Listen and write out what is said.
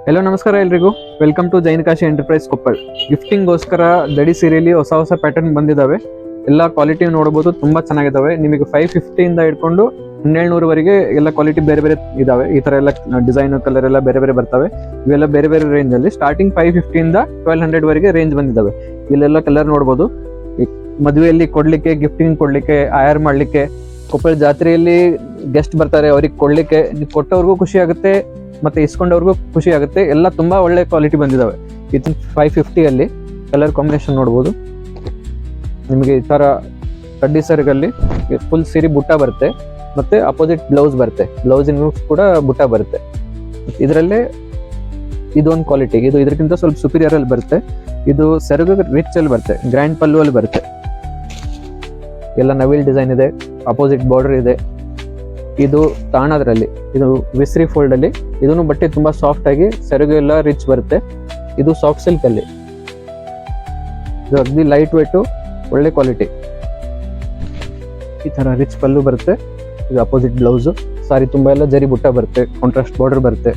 Hello ನಮಸ್ಕಾರ ಎಲ್ರಿಗೂ. Welcome to Jain Kashi enterprise Koppal. ಗಿಫ್ಟಿಂಗ್ಗೋಸ್ಕರ ದಡಿ ಸೀರೆಯಲ್ಲಿ ಹೊಸ ಹೊಸ ಪ್ಯಾಟರ್ನ್ ಬಂದಿದ್ದಾವೆ. ಎಲ್ಲ ಕ್ವಾಲಿಟಿ ನೋಡಬಹುದು, ತುಂಬಾ ಚೆನ್ನಾಗಿದ್ದಾವೆ. ನಿಮಗೆ 550 ಹಿಡ್ಕೊಂಡು 1700ವರೆಗೆ ಎಲ್ಲ ಕ್ವಾಲಿಟಿ ಬೇರೆ ಬೇರೆ ಇದಾವೆ. ಈ ತರ ಎಲ್ಲ ಡಿಸೈನ್ ಕಲರ್ ಎಲ್ಲ ಬೇರೆ ಬೇರೆ ಬರ್ತವೆ. ಇವೆಲ್ಲ ಬೇರೆ ಬೇರೆ ರೇಂಜ್ ಅಲ್ಲಿ ಸ್ಟಾರ್ಟಿಂಗ್ 550 1200 ವರೆಗೆ ರೇಂಜ್ ಬಂದಿದ್ದಾವೆ. ಇಲ್ಲೆಲ್ಲ ಕಲರ್ ನೋಡಬಹುದು. ಮದುವೆಯಲ್ಲಿ ಕೊಡ್ಲಿಕ್ಕೆ, ಗಿಫ್ಟಿಂಗ್ ಕೊಡ್ಲಿಕ್ಕೆ, ಆಯರ್ ಮಾಡ್ಲಿಕ್ಕೆ, ಕೊಪ್ಪಳ ಜಾತ್ರೆಯಲ್ಲಿ ಗೆಸ್ಟ್ ಬರ್ತಾರೆ ಅವ್ರಿಗೆ ಕೊಡ್ಲಿಕ್ಕೆ, ಕೊಟ್ಟವ್ರಿಗೂ ಖುಷಿ ಆಗುತ್ತೆ ಮತ್ತೆ ಇಸ್ಕೊಂಡವ್ರಿಗೂ ಖುಷಿ ಆಗುತ್ತೆ. ಎಲ್ಲ ತುಂಬಾ ಒಳ್ಳೆ ಕ್ವಾಲಿಟಿ ಬಂದಿದಾವೆ. ಇದು 550 ಅಲ್ಲಿ ಕಲರ್ ಕಾಂಬಿನೇಷನ್ ನೋಡ್ಬೋದು. ನಿಮಗೆ ಈ ತರ ಕಡ್ಡಿ ಸರಿಗಲ್ಲಿ ಫುಲ್ ಸೀರೆ ಬುಟ್ಟ ಬರುತ್ತೆ, ಮತ್ತೆ ಅಪೋಸಿಟ್ ಬ್ಲೌಸ್ ಬರುತ್ತೆ. ಬ್ಲೌಸಿನ ಕೂಡ ಬುಟ್ಟ ಬರುತ್ತೆ. ಇದರಲ್ಲೇ ಇದೊಂದು ಕ್ವಾಲಿಟಿ, ಇದು ಇದಕ್ಕಿಂತ ಸ್ವಲ್ಪ ಸುಪೀರಿಯರ್ ಅಲ್ಲಿ ಬರುತ್ತೆ. ಇದು ಸೆರಗು ರಿಚ್ ಅಲ್ಲಿ ಬರುತ್ತೆ, ಗ್ರ್ಯಾಂಡ್ ಪಲ್ಲು ಅಲ್ಲಿ ಬರುತ್ತೆ. ಎಲ್ಲ ನವಿಲ್ ಡಿಸೈನ್ ಇದೆ, ಅಪೋಸಿಟ್ ಬಾರ್ಡರ್ ಇದೆ. ಇದು ತಾಣದ್ರಲ್ಲಿ, ಇದು ವಿಸ್ರಿ ಫೋಲ್ಡ್ ಅಲ್ಲಿ. ಇದನ್ನು ಬಟ್ಟೆ ತುಂಬಾ ಸಾಫ್ಟ್ ಆಗಿ, ಸೆರಗು ಎಲ್ಲ ರಿಚ್ ಬರುತ್ತೆ. ಇದು ಸಾಫ್ಟ್ ಸಿಲ್ಕ್ ಅಲ್ಲಿ, ಇದು ಅಗ್ದಿ ಲೈಟ್ ವೇಟ್, ಒಳ್ಳೆ ಕ್ವಾಲಿಟಿ. ಈ ತರ ರಿಚ್ ಪಲ್ಲು ಬರುತ್ತೆ. ಇದು ಅಪೋಸಿಟ್ ಬ್ಲೌಸ್. ಸಾರಿ ತುಂಬಾ ಎಲ್ಲ ಜರಿ ಬುಟ್ಟ ಬರುತ್ತೆ, ಕಾಂಟ್ರಾಸ್ಟ್ ಬಾರ್ಡರ್ ಬರುತ್ತೆ.